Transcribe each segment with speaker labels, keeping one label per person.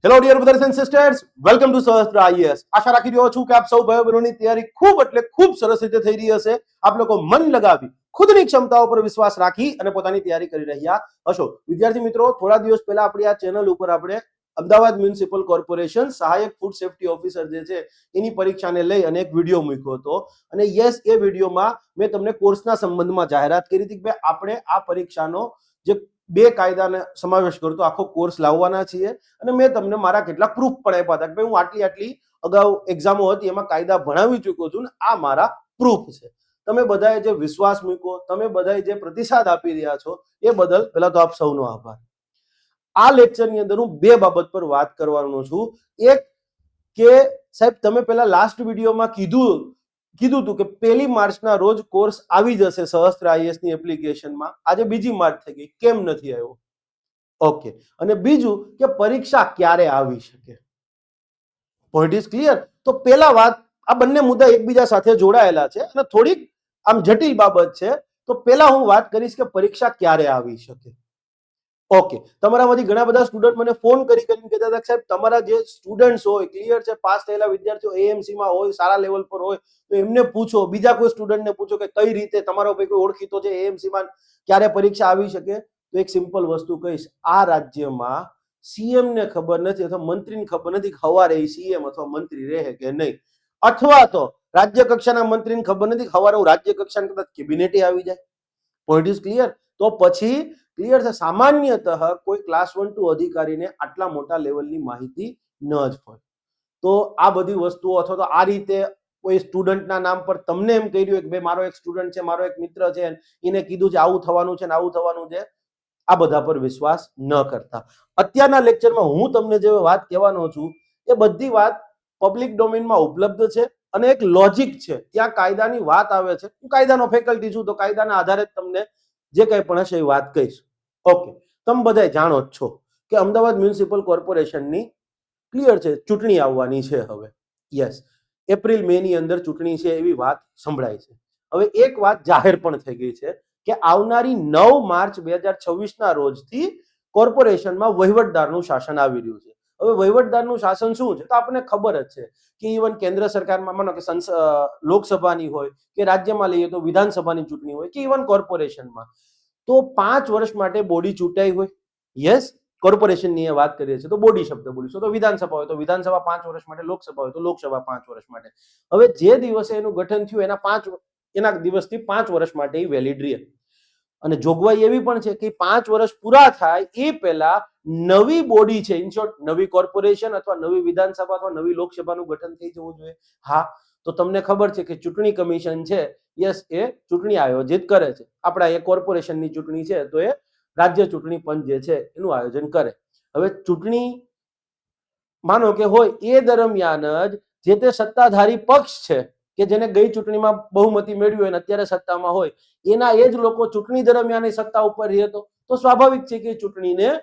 Speaker 1: Hello dear brothers and sisters, welcome to Sahastra IAS. આશા રાખી રહ્યો છું કે આપ સૌ ભાઈઓ બહેનોની તૈયારી ખૂબ સરસ રીતે થઈ રહી હશે. આપ લોકો મન લગાવી ખુદની ક્ષમતાઓ પર વિશ્વાસ રાખી અને પોતાની તૈયારી કરી રહ્યા હશો. વિદ્યાર્થી મિત્રો, થોડા દિવસ પહેલા આપણી આ ચેનલ ઉપર આપણે અમદાવાદ મ્યુનિસિપલ કોર્પોરેશન સહાયક ફૂડ સેફ્ટી ઓફિસર જે છે એની પરીક્ષાને લઈ અને એક વિડીયો મૂક્યો હતો. અને યસ, એ વિડીયોમાં મેં તમને કોર્સના સંબંધમાં જાહેરાત કરી હતી કે ભાઈ આપણે આ પરીક્ષાનો જે બે કાયદાને સમાવેશ કરતો આખો કોર્સ લાવવાના છીએ. અને મેં તમને મારા કેટલાક પ્રૂફ પણ આપ્યા હતા કે ભાઈ હું આટલી અગાઉ એક્ઝામો હતી એમાં કાયદા ભણાવી ચૂક્યો છું ને આ મારા પ્રૂફ છે. તમે બધાએ જે વિશ્વાસ મૂક્યો, તમે બધાએ જે પ્રતિસાદ આપી રહ્યા છો એ બદલ પહેલા તો આપ સૌનો આભાર. આ લેક્ચરની અંદર હું બે બાબત પર વાત કરવાનો છું. એક કે સાહેબ, તમે પહેલા લાસ્ટ વિડીયોમાં કીધું હતું કે 1 માર્ચના રોજ કોર્સ આવી જશે સહસ્ત્ર આઈએએસ ની એપ્લિકેશનમાં. આજે 2 માર્ચ થઈ ગઈ, કેમ નથી આવ્યો? ઓકે. અને બીજું કે પરીક્ષા ક્યારે આવી શકે? Point is clear. તો પહેલા વાત, આ બંને મુદ્દા એકબીજા સાથે જોડાયેલા છે અને થોડીક આમ જટિલ બાબત છે. તો પહેલા હું વાત કરીશ કે પરીક્ષા ક્યારે આવી શકે. ઓકે. તમારામાંથી ઘણા બધા સ્ટુડન્ટ મને ફોન કરીને કહેતા હતા કે સાહેબ, તમારા જે સ્ટુડન્ટ્સ હોય, ક્લિયર છે, પાસ થયેલા વિદ્યાર્થીઓ એએમસી માં હોય, સારા લેવલ પર હોય, તો એમને પૂછો, બીજા કોઈ સ્ટુડન્ટને પૂછો કે કઈ રીતે તમારો કોઈ ઓળખીતો છે એએમસી માં, ક્યારે પરીક્ષા આવી શકે. તો એક સિમ્પલ વસ્તુ કહીશ, આ રાજ્યમાં સીએમ ને ખબર નથી અથવા મંત્રીને ખબર નથી કે હવારે સીએમ અથવા મંત્રી રહે કે નહીં, અથવા તો રાજ્ય કક્ષાના મંત્રીને ખબર નથી કે હવારે રાજ્ય કક્ષાના કદાચ કેબિનેટ આવી જાય. Point is clear. તો પછી ક્લિયર છે, સામાન્યતઃ કોઈ ક્લાસ 1 2 અધિકારીને આટલા મોટા લેવલની માહિતી ન જ હોય. તો આ બધી વસ્તુઓ અથવા તો આ રીતે કોઈ સ્ટુડન્ટના નામ પર તમને એમ કહી રહ્યું કે ભાઈ મારો એક સ્ટુડન્ટ છે, મારો એક મિત્ર છે, એને કીધું છે આવું થવાનું છે ને આવું થવાનું છે, આ બધા પર વિશ્વાસ ન કરતા. અત્યારના લેક્ચરમાં હું તમને જે વાત કહેવાનો છું એ બધી વાત પબ્લિક ડોમેનમાં ઉપલબ્ધ છે અને એક લોજિક છે. ત્યાં કાયદાની વાત આવે છે. હું કાયદાનો ફેકલ્ટી છું તો કાયદાના આધારે તમને જે કંઈ પણ હશે એ વાત કહીશ. ઓકે. તમે બધા જાણો જ છો કે અમદાવાદ મ્યુનિસિપલ કોર્પોરેશનની ક્લિયર છે ચૂંટણી આવવાની છે હવે. યસ, એપ્રિલ મે ની અંદર ચૂંટણી છે એવી વાત સંભળાય છે. હવે એક વાત જાહેર પણ થઈ ગઈ છે કે આવનારી 9 માર્ચ 2026 ના રોજથી કોર્પોરેશનમાં વહીવટદારનું શાસન આવી રહ્યું છે. હવે વહીવટદારનું શાસન શું છે તો આપણને ખબર જ છે કે ઇવન કેન્દ્ર સરકારમાં માનો કે લોકસભાની હોય કે રાજ્યમાં લઈએ તો વિધાનસભાની ચૂંટણી હોય કે ઇવન કોર્પોરેશનમાં, તો 5 વર્ષ માટે બોડી ચૂંટાઈ હોય. યસ, કોર્પોરેશનની વાત કરીએ છીએ તો બોડી શબ્દ બોલીશું. તો વિધાનસભા હોય તો વિધાનસભા 5 વર્ષ માટે, લોકસભા હોય તો લોકસભા 5 વર્ષ માટે. હવે જે દિવસે એનું ગઠન થયું એના દિવસથી 5 વર્ષ માટે એ વેલિડ રહે. અને જોગવાઈ એવી પણ છે કે 5 વર્ષ પૂરા થાય એ પહેલા નવી બોડી છે, ઇન શોર્ટ નવી કોર્પોરેશન અથવા નવી વિધાનસભા અથવા નવી લોકસભાનું ગઠન થઈ જવું જોઈએ. હા, તો તમને ખબર છે કે ચૂંટણી કમિશન છે, યસ, એ ચૂંટણી આયોજિત કરે છે. આપણા એ કોર્પોરેશનની ચૂંટણી છે તો એ રાજ્ય ચૂંટણી પંચ જે છે એનું આયોજન કરે. હવે ચૂંટણી માનો કે હોય એ દરમિયાન જ જે તે સત્તાધારી પક્ષ છે કે જેને ગઈ ચૂંટણીમાં બહુમતી મેળવી હોય અને અત્યારે સત્તામાં હોય, એના એ જ લોકો ચૂંટણી દરમિયાન સત્તા ઉપર રહે તો સ્વાભાવિક છે કે ચૂંટણીને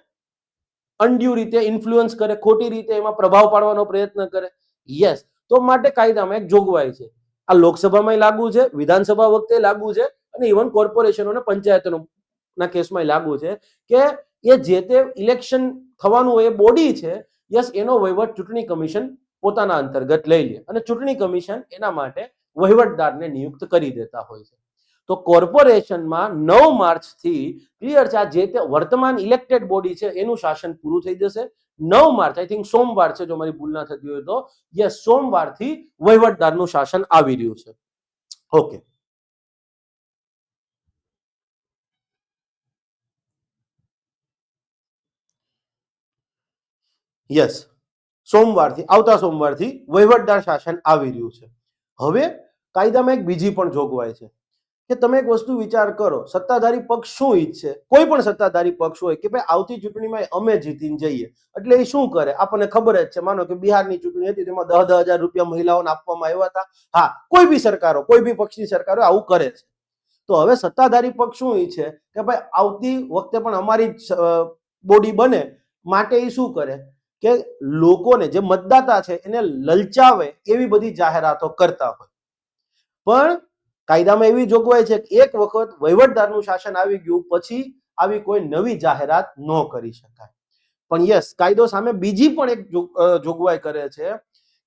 Speaker 1: અનડ્યુ રીતે ઇન્ફ્લુઅન્સ કરે, ખોટી રીતે એમાં પ્રભાવ પાડવાનો પ્રયત્ન કરે. યસ, તો માટે કાયદામાં એક જોગવાઈ છે. આ લોકસભામાં લાગુ છે, વિધાનસભા વખતે લાગુ છે અને ઇવન કોર્પોરેશનો અને પંચાયતનો ના કેસમાં લાગુ છે કે એ જે તે ઇલેક્શન થવાનું હોય એ બોડી છે, યસ, એનો વહીવટ ચૂંટણી કમિશન પોતાના અંતર્ગત લઈ લે અને ચૂંટણી કમિશન એના માટે વહીવટદારને નિયુક્ત કરી દેતા હોય છે. તો કોર્પોરેશનમાં 9 માર્ચ થી ક્લિયર છે, આ જે તે વર્તમાન ઇલેક્ટેડ બોડી છે એનું શાસન પૂરું થઈ જશે. 9 માર્ચ, આઈ થિંક સોમવાર છે જો મારી ભૂલ ના થતી હોય તો, યસ, સોમવારથી વહીવટદારનું શાસન આવી રહ્યું છે. ઓકે. યસ, આવતા સોમવારથી વહીવટદાર શાસન આવી રહ્યું છે. હવે કાયદામાં એક બીજી પણ જોગવાઈ છે કે તમે એક વસ્તુ વિચાર કરો, સત્તાધારી પક્ષ શું ઈચ્છે? કોઈ પણ સત્તાધારી પક્ષ હોય કે ભાઈ આવતી ચૂંટણીમાં અમે જીતીને જઈએ, એટલે એ શું કરે? આપણને ખબર જ છે. માનો કે બિહારની ચૂંટણી હતી તેમાં 10,000 રૂપિયા મહિલાઓને આપવામાં આવ્યા હતા. હા, કોઈ બી સરકારો, કોઈ બી પક્ષની સરકારો આવું કરે છે. તો હવે સત્તાધારી પક્ષ શું ઈચ્છે કે ભાઈ આવતી વખતે પણ અમારી બોડી બને, માટે એ શું કરે કે લોકોને, જે મતદાતા છે એને લલચાવે એવી બધી જાહેરાતો કરતા હોય. પણ કાયદામાં એવી જોગવાઈ છે કે એક વખત વહીવટદારનું શાસન આવી ગયું પછી આવી કોઈ નવી જાહેરાત ન કરી શકાય. પણ યસ, કાયદો સામે બીજી પણ એક જોગવાઈ કરે છે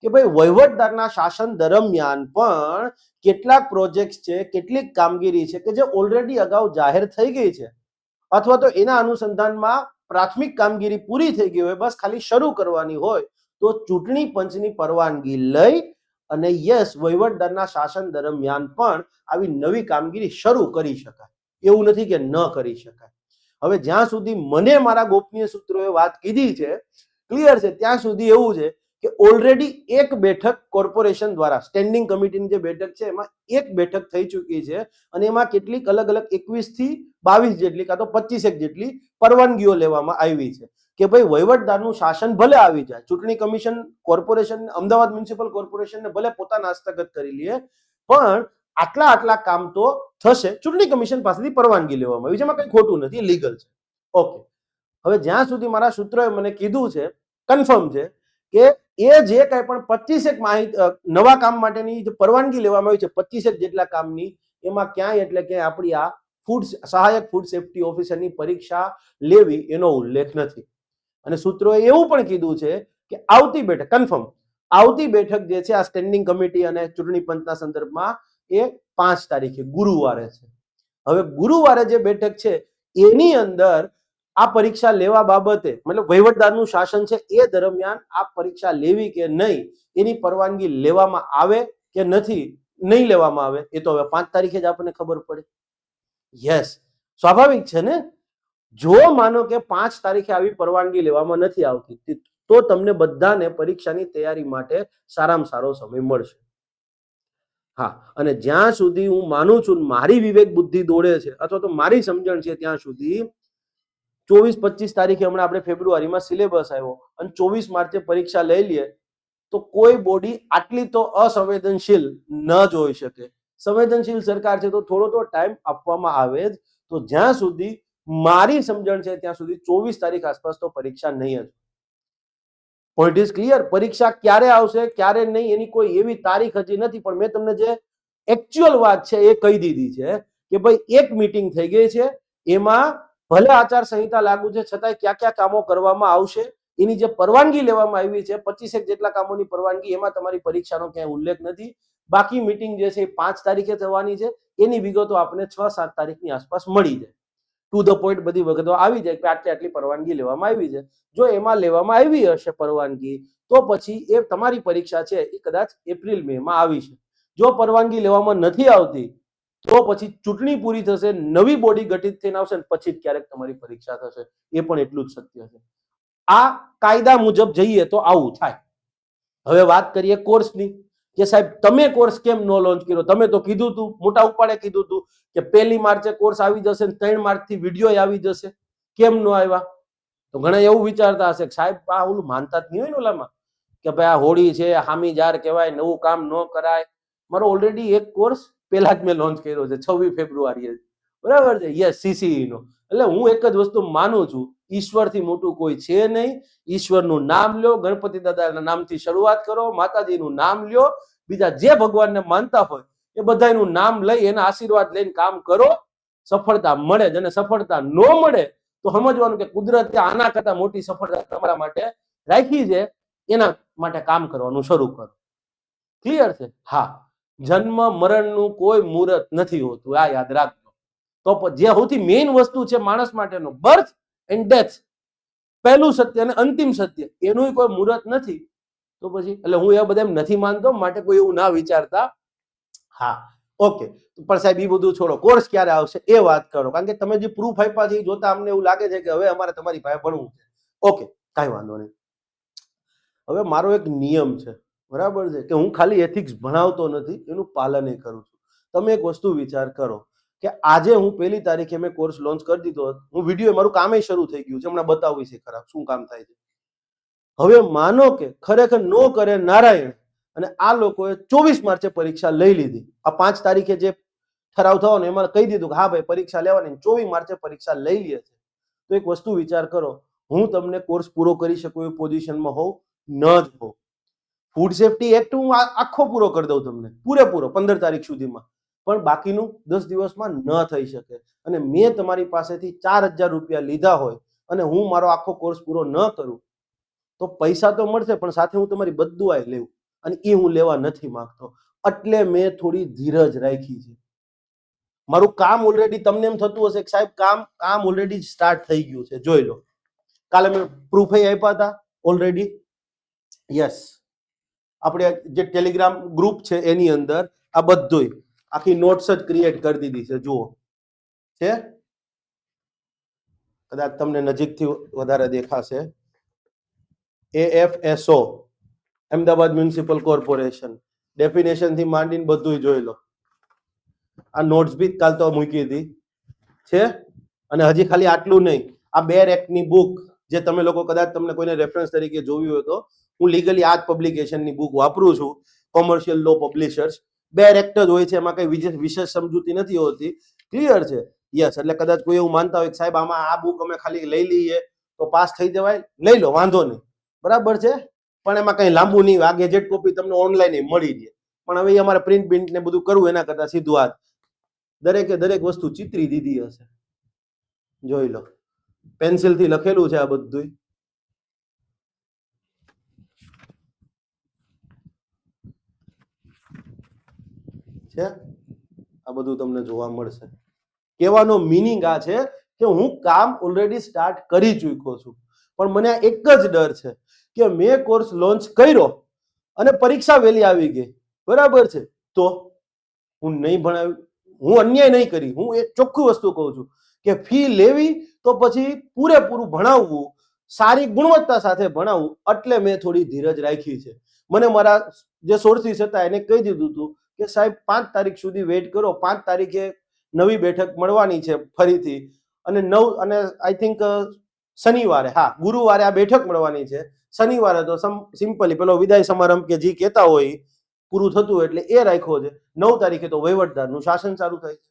Speaker 1: કે ભાઈ વહીવટદારના શાસન દરમિયાન પણ કેટલાક પ્રોજેક્ટ છે, કેટલીક કામગીરી છે કે જે ઓલરેડી અગાઉ જાહેર થઈ ગઈ છે અથવા તો એના અનુસંધાનમાં પ્રાથમિક કામગીરી પૂરી થઈ ગઈ હોય, બસ ખાલી શરૂ કરવાની હોય, તો ચૂંટણી પંચની પરવાનગી લઈ અને યસ, વહીવટદારના શાસન દરમિયાન પણ આવી નવી કામગીરી શરૂ કરી શકાય. એવું નથી કે ન કરી શકાય. હવે જ્યાં સુધી મને મારા ગોપનીય સૂત્રોએ વાત કીધી છે, ક્લિયર છે, ત્યાં સુધી એવું છે કે ઓલરેડી એક બેઠક કોર્પોરેશન દ્વારા, સ્ટેન્ડિંગ કમિટીની જે બેઠક છે એમાં એક બેઠક થઈ ચૂકી છે અને એમાં કેટલીક અલગ અલગ 21 થી 22 જેટલી કાં તો 25 જેટલી પરવાનગીઓ લેવામાં આવી છે કે ભાઈ વહીવટદારનું શાસન ભલે આવી જાય, ચૂંટણી કમિશન કોર્પોરેશન, અમદાવાદ મ્યુનિસિપલ કોર્પોરેશનને ભલે પોતાના હસ્તગત કરી લે, પણ આટલા કામ તો થશે, ચૂંટણી કમિશન પાસેથી પરવાનગી લેવામાં આવી છે, એમાં કંઈ ખોટું નથી, લીગલ છે. ઓકે, હવે જ્યાં સુધી મારા સૂત્રોએ મને કીધું છે, કન્ફર્મ છે કે એ જે કંઈ પણ 25 માહિતી નવા કામ માટેની જે પરવાનગી લેવામાં આવી છે, 25 જેટલા કામની, એમાં ક્યાંય એટલે કે આપણી આ સહાયક ફૂડ સેફ્ટી ઓફિસરની પરીક્ષા લેવી એનો ઉલ્લેખ નથી. અને સૂત્રોએ એવું પણ કીધું છે કે આવતી બેઠક, કન્ફર્મ, આવતી બેઠક જે છે આ સ્ટેન્ડિંગ કમિટી અને ચૂંટણી પંચના સંદર્ભમાં એ 5 તારીખે ગુરુવારે છે. હવે ગુરુવારે જે બેઠક છે એની અંદર આ પરીક્ષા લેવા બાબતે, મતલબ વહીવટદારનું શાસન છે એ દરમિયાન આ પરીક્ષા લેવી કે નહીં, એની પરવાનગી લેવામાં આવે કે નહીં લેવામાં આવે, એ તો હવે 5 તારીખે જ આપણને ખબર પડે. યસ, સ્વાભાવિક છે ને. જો માનો કે 5 તારીખે આવી પરવાનગી લેવામાં નથી આવતી, તો તમને બધાને પરીક્ષાની તૈયારી માટે સારામાં સારો સમય મળશે. હા, અને જ્યાં સુધી હું માનું છું, મારી વિવેક બુદ્ધિ દોડે છે અથવા તો મારી સમજણ છે ત્યાં સુધી 24-25 તારીખે, હમણાં આપણે ફેબ્રુઆરીમાં સિલેબસ આવ્યો અને 24 માર્ચે પરીક્ષા લઈ લઈએ, તો કોઈ બોડી આટલી તો અસંવેદનશીલ ન જ હોઈ શકે. સંવેદનશીલ સરકાર છે તો થોડો તો ટાઈમ આપવામાં આવે જ. તો જ્યાં સુધી મારી સમજણ છે ત્યાં સુધી 24 તારીખ આસપાસ તો પરીક્ષા નહીં જ. Point is clear. પરીક્ષા ક્યારે આવશે ક્યારે નહીં એની કોઈ એવી તારીખ હજી નથી, પણ મેં તમને જે એકચ્યુઅલ વાત છે એ કહી દીધી છે કે ભાઈ એક મીટિંગ થઈ ગઈ છે, એમાં ભલે આચાર સંહિતા લાગુ છે છતાંય કયા કયા કામો કરવામાં આવશે એની જે પરવાનગી લેવામાં આવી છે, 25 જેટલા કામોની પરવાનગી, એમાં તમારી પરીક્ષાનો ક્યાંય ઉલ્લેખ નથી. બાકી મીટિંગ જે છે એ 5 તારીખે થવાની છે, એની વિગતો આપણે 6-7 તારીખની આસપાસ મળી જાય. ટુ ધ પોઈન્ટ બધી વિગતો આવી જાય કે આટલી પરવાનગી લેવામાં આવી છે. જો એમાં લેવામાં આવી હશે પરવાનગી, તો પછી એ તમારી પરીક્ષા છે એ કદાચ એપ્રિલ મેમાં આવી છે. જો પરવાનગી લેવામાં નથી આવતી તો પછી ચૂંટણી પૂરી થશે, નવી બોડી ગઠિત થઈને આવશે ને પછી જ ક્યારેક તમારી પરીક્ષા થશે. એ પણ એટલું જ સત્ય છે. આ કાયદા મુજબ જઈએ તો આવું થાય. હવે વાત કરીએ કોર્સની કે સાહેબ તમે કોર્સ કેમ નો લોન્ચ કર્યો? તમે તો કીધું હતું, મોટા ઉપાડે કીધું હતું કે 1 માર્ચે કોર્સ આવી જશે ને 3 માર્ચથી વિડીયો આવી જશે, કેમ નો આવ્યા? તો ઘણા એવું વિચારતા હશે કે સાહેબ આ ઓલું માનતા જ નહીં હોય ને ઓલામાં કે ભાઈ આ હોળી છે, હામી જાર કહેવાય, નવું કામ ન કરાય. મારો ઓલરેડી એક કોર્સ પહેલા જ મેં લોન્ચ કર્યો છે 26 ફેબ્રુઆરીએ, બરાબર છે? યસ, સીસીઈ નો. એટલે હું એક જ વસ્તુ માનું છું, ઈશ્વરથી મોટું કોઈ છે નહીં. ઈશ્વરનું નામ લ્યો, ગણપતિ દાદાના નામથી શરૂઆત કરો, માતાજીનું નામ લ્યો, બીજા જે ભગવાનને માનતા હોય એ બધાનું નામ લઈ એના આશીર્વાદ લઈને કામ કરો, સફળતા મળે જ. અને સફળતા ન મળે તો સમજવાનું કે કુદરતે આના કરતા મોટી સફળતા તમારા માટે રાખી છે, એના માટે કામ કરવાનું શરૂ કરો. ક્લિયર છે? હા, જન્મ મરણનું કોઈ મુહૂર્ત નથી હોતું, આ યાદ રાખજો. તો જે સૌથી મેઇન વસ્તુ છે માણસ માટેનો, બર્થ એન્ડ ડેથ, પહેલું સત્ય અને અંતિમ સત્ય, એનું કોઈ મુહૂર્ત નથી. તો પછી એટલે હું એ બધા નથી માનતો, માટે કોઈ એવું ના વિચારતા. હા, ઓકે. પણ સાહેબ એ બધું છોડો, કોર્સ ક્યારે આવશે એ વાત કરો, કારણ કે તમે જે પ્રૂફ આપ્યા છે એ જોતા અમને એવું લાગે છે કે હવે અમારે તમારી પાસે ભણવું છે. ઓકે, કાંઈ વાંધો નહીં. હવે મારો એક નિયમ છે, બરાબર છે, કે હું ખાલી એથિક્સ ભણાવતો નથી, એનું પાલન એ કરું છું. તમે એક વસ્તુ વિચાર કરો કે આજે હું 1 તારીખે મેં કોર્સ લોન્ચ કરી દીધો, હું વિડીયો, મારું કામ શરૂ થઈ ગયું છે, હમણાં બતાવું છે ખરાબ શું કામ થાય છે. હવે માનો કે ખરેખર નો કરે નારાયણ અને આ લોકોએ 24 માર્ચે પરીક્ષા લઈ લીધી, આ 5 તારીખે જે ઠરાવ થયો ને એમાં કહી દીધું કે હા ભાઈ પરીક્ષા લેવાની, 24 માર્ચે પરીક્ષા લઈ લે છે, તો એક વસ્તુ વિચાર કરો, હું તમને કોર્સ પૂરો કરી શકું એ પોઝિશનમાં હોઉં? ન જ હોઉં. ફૂડ સેફ્ટી એક્ટ હું આખો પૂરો કરી દઉં તમને પૂરેપૂરો 15 તારીખ સુધીમાં, પણ બાકીનું 10 દિવસમાં ન થઈ શકે. અને મેં તમારી પાસેથી 4000 રૂપિયા લીધા હોય અને હું મારો આખો કોર્સ પૂરો ન કરું તો પૈસા તો મળશે પણ સાથે હું તમારી બદદુઆ લેવું, અને એ હું લેવા નથી માંગતો. એટલે મેં થોડી ધીરજ રાખી છે. મારું કામ ઓલરેડી, તમને એમ થતું હશે કે સાહેબ કામ ઓલરેડી સ્ટાર્ટ થઈ ગયું છે, જોઈ લો. કાલે મેં પ્રૂફ આપ્યા હતા ઓલરેડી. યસ, આપણે જે ટેલિગ્રામ ગ્રુપ છે એની અંદર આ બધું આખી નોટ્સ જ ક્રિએટ કરી દીધી છે. જુઓ છે, કદાચ તમને નજીકથી વધારે દેખાશે. AFSO, Ahmedabad municipal corporation, definition થી માંડીને બધું જોઈ લો. આ નોટ્સ બી કાલ તો મૂકી હતી છે. અને હજી ખાલી આટલું નહીં, આ બેર એક્ટની બુક જે તમે લોકો કદાચ તમને કોઈને રેફરન્સ તરીકે જોવી હોય તો હું લીગલી આ જ પબ્લિકેશનની બુક વાપરું છું, કોમર્શિયલ લો પબ્લિશર્સ. બેર એક્ટ જ હોય છે, એમાં કઈ વિશેષ સમજૂતી નથી હોતી. ક્લિયર છે? યસ. એટલે કદાચ કોઈ એવું માનતા હોય કે સાહેબ આમાં આ બુક અમે ખાલી લઈ લઈએ તો પાસ થઈ જવાય, લઈ લો, વાંધો નહીં, બરાબર છે. પણ એમાં કઈ લાંબુ નહીં, આ ગેજેટ કોપી તમને ઓનલાઈન મળી જાય. પણ હવે અમારે પ્રિન્ટ બિન્ટ ને બધું કરવું, એના કરતા સીધું આ દરેકે દરેક વસ્તુ ચિતરી દીધી હશે. જોઈ લો, પેન્સિલ થી લખેલું છે આ બધું છે. આ બધું તમને જોવા મળશે. કહેવાનો મિનિંગ આ છે કે હું કામ ઓલરેડી સ્ટાર્ટ કરી ચૂક્યો છું, પણ મને એક જ ડર છે કે મેં કોર્સ લોન્ચ કર્યો અને પરીક્ષા વહેલી આવી ગઈ, બરાબર છે, તો હું નહીં ભણાવ્યું, હું અન્યાય નહીં કરી. હું એક ચોખ્ખી વસ્તુ કહું છું કે ફી લેવી તો પછી પૂરેપૂરું ભણાવવું, સારી ગુણવત્તા સાથે ભણાવવું. એટલે મેં થોડી ધીરજ રાખી છે. મને મારા જે સોર્સિસ હતા એને કહી દીધું હતું કે સાહેબ 5 તારીખ સુધી વેઇટ કરો, 5 તારીખે નવી બેઠક મળવાની છે ફરીથી, અને આઈ થિંક શનિવારે, હા ગુરુવારે આ બેઠક મળવાની છે. શનિવારે તો સિમ્પલી પેલો વિદાય સમારંભ કે જે કહેતા હોય પૂરું થતું એટલે એ રાખ્યો છે. 9 તારીખે તો વહીવટદારનું શાસન ચાલુ થાય છે.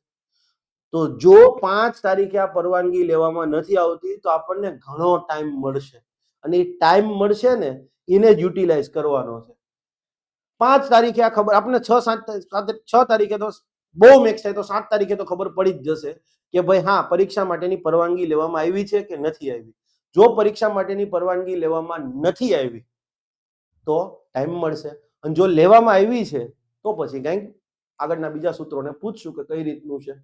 Speaker 1: તો જો 5 તારીખે આ પરવાનગી લેવામાં નથી આવતી તો આપણને ઘણો ટાઈમ મળશે, અને એ ટાઈમ મળશે ને એને જ યુટિલાઇઝ કરવાનો છે. 5 તારીખે આ ખબર આપણને 6 તારીખે તો બહુ મેક્સ થાય તો 7 તારીખે તો ખબર પડી જ જશે કે ભાઈ હા પરીક્ષા માટેની પરવાનગી લેવામાં આવી છે કે નથી આવી. જો પરીક્ષા માટેની પરવાનગી લેવામાં નથી આવી તો ટાઈમ મળશે, અને જો લેવામાં આવી છે તો પછી કંઈક આગળના બીજા સૂત્રોને પૂછશું કે કઈ રીતનું છે.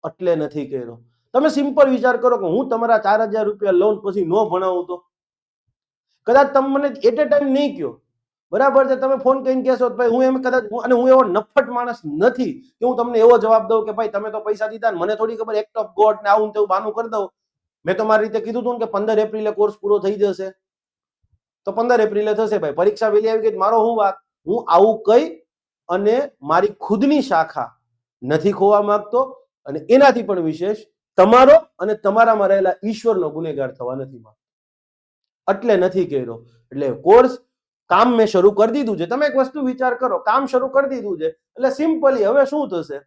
Speaker 1: એટલે નથી કર્યો. તમે સિમ્પલ વિચાર કરો કે હું તમારા 4000 રૂપિયા લોન પછી ન ભણાવું તો કદાચ તમે મને એટ એ ટાઈમ નહીં કહો, બરાબર છે, તમે ફોન કરીને કહેશો ભાઈ હું એમ કદાચ, અને હું એવો નફટ માણસ નથી કે હું તમને એવો જવાબ દઉં કે ભાઈ તમે તો પૈસા દીધા ને મને થોડી ખબર, એક્ટ ઓફ ગોડ ને આવું તેવું બાનું કરી દઉં. મેં તો મારી રીતે કીધું હતું કે 15 એપ્રિલે કોર્સ પૂરો થઈ જશે તો 15 એપ્રિલે થશે. ભાઈ પરીક્ષા વહેલી આવી ગઈ મારો હું વાત, હું આવું કઈ અને મારી ખુદની શાખા નથી ખોવા માંગતો, અને એનાથી પણ વિશેષ તમારો અને તમારામાં રહેલા ઈશ્વરનો ગુનેગાર થવા નથી માંગતો. એટલે નથી કર્યો. એટલે કોર્સ કામ મેં શરૂ કરી દીધું છે. તમે એક વસ્તુ વિચાર કરો, કામ શરૂ કરી દીધું છે એટલે સિમ્પલી હવે શું થશે,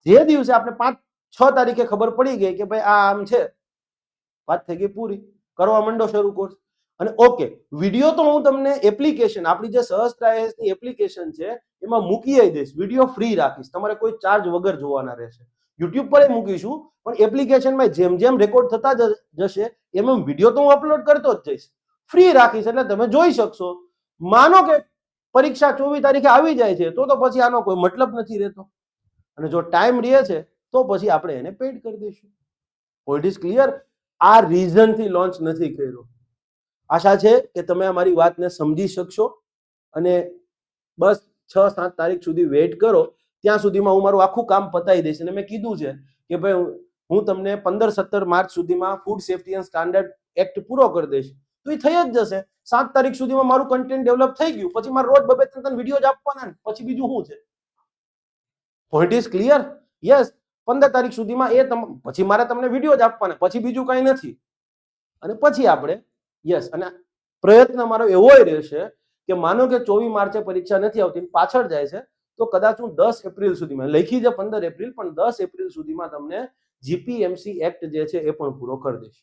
Speaker 1: જે દિવસે આપણે 5-6 તારીખે ખબર પડી ગઈ કે ભાઈ આ આમ છે, વાત થઈ ગઈ પૂરી, કરવા માંડો શરૂ કોર્સ. અને ઓકે, વિડીયો તો હું તમને એપ્લિકેશન, આપણી જે સહસ્ત્રાયસ ની એપ્લિકેશન છે એમાં મૂકી દઈશ, વિડીયો ફ્રી રાખીશ, તમારે કોઈ ચાર્જ વગર જોવાના રહેશે. યુટ્યુબ પર મૂકીશું પણ એપ્લિકેશનમાં જેમ જેમ રેકોર્ડ થતા જશે એમ એમ વિડીયો તો હું અપલોડ કરતો જ જઈશ, ફ્રી રાખીશ એટલે તમે જોઈ શકશો. માનો કે પરીક્ષા 24 તારીખે આવી જાય છે તો પછી આનો કોઈ મતલબ નથી રહેતો, અને જો ટાઈમ રહે છે તો પછી આપણે એને પેડ કરી દઈશું. Point is clear. આ રીઝન થી લોન્ચ નથી કર્યો. આશા છે કે તમે અમારી વાતને સમજી શકશો, અને બસ 6-7 તારીખ સુધી વેઇટ કરો, ત્યાં સુધીમાં હું મારું આખું કામ પતાવી દઈશ. અને મેં કીધું છે કે ભાઈ હું તમને 15-17 માર્ચ સુધીમાં food safety and standard act પૂરો કરી દઈશ, તો એ થઈ જ જશે. 7 તારીખ સુધીમાં મારું કન્ટેન્ટ ડેવલપ થઈ ગયું, પછી મારે રોજ 2-3 વિડીયો જ આપવાના, પછી બીજું શું છે. Point is clear. યસ, 15 તારીખ સુધીમાં પછી મારે તમને વિડીયો જ આપવાના, પછી બીજું કઈ નથી. અને પછી આપણે યસ, અને પ્રયત્ન મારો એવો રહેશે કે માનો કે 24 માર્ચે પરીક્ષા નથી આવતી, પાછળ જાય છે, તો કદાચ હું 10 એપ્રિલ સુધીમાં, લખી છે 15 એપ્રિલ, પણ 10 એપ્રિલ સુધીમાં તમને જીપીએમસી એક્ટ જે છે એ પણ પૂરો કરી દઈશ.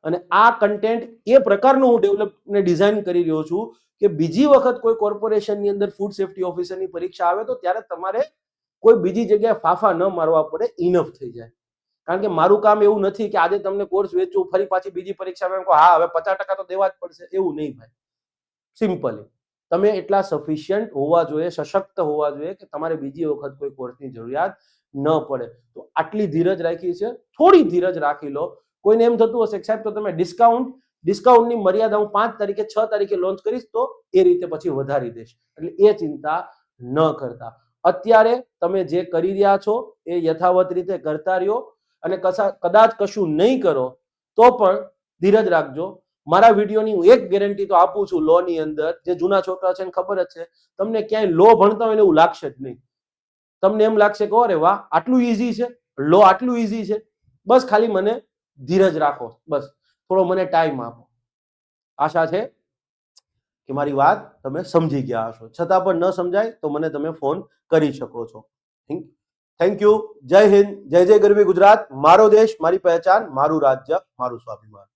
Speaker 1: અને આ કન્ટેન્ટ એ પ્રકારનું હું ડેવલપ ને ડિઝાઇન કરી રહ્યો છું કે બીજી વખત કોઈ કોર્પોરેશનની અંદર ફૂડ સેફ્ટી ઓફિસરની પરીક્ષા આવે તો ત્યારે તમારે કોઈ બીજી જગ્યાએ ફાફા ન મારવા પડે, ઇનફ થઈ જાય. કારણ કે મારું કામ એવું નથી કે આજે તમને કોર્સ વેચું, ફરી પાછી બીજી પરીક્ષામાં એમ કહો હા હવે 50% તો દેવા જ પડશે, એવું નહીં ભાઈ. સિમ્પલી તમે એટલા સફિશિયન્ટ હોવા જોઈએ, સશક્ત હોવા જોઈએ કે તમારે બીજી વખત કોઈ કોર્સની જરૂરિયાત ન પડે. તો આટલી ધીરજ રાખી છે, થોડી ધીરજ રાખી લો. કોઈને એમ થતું હશે કે સાહેબ તો તમે ડિસ્કાઉન્ટની મર્યાદા હું 5 તારીખે 6 તારીખે લોન્ચ કરીશ તો એ રીતે પછી વધારી દઈશ, એટલે એ ચિંતા ન કરતા. અત્યારે તમે જે કરી રહ્યા છો એ યથાવત રીતે કરતા રહ્યો, અને કદાચ કશું નહીં કરો તો પણ ધીરજ રાખજો. મારા વિડીયોની હું એક ગેરંટી તો આપું છું, લો ની અંદર જે જૂના છોકરા છે એને ખબર જ છે, તમને ક્યાંય લો ભણતા હોય ને એવું લાગશે જ નહીં. તમને એમ લાગશે કે અરે વાહ આટલું ઈઝી છે, લો આટલું ઈઝી છે. બસ ખાલી મને ધીરજ રાખો, બસ થોડો મને ટાઈમ આપો. આશા છે કે મારી વાત તમે સમજી ગયા હશો. છતાં પણ ન સમજાય તો મને તમે ફોન કરી શકો છો. Thank you. જય હિન્દ, જય જય ગરવી ગુજરાત. મારો દેશ, મારી પહેચાન, મારું રાજ્ય, મારું સ્વાભિમાન.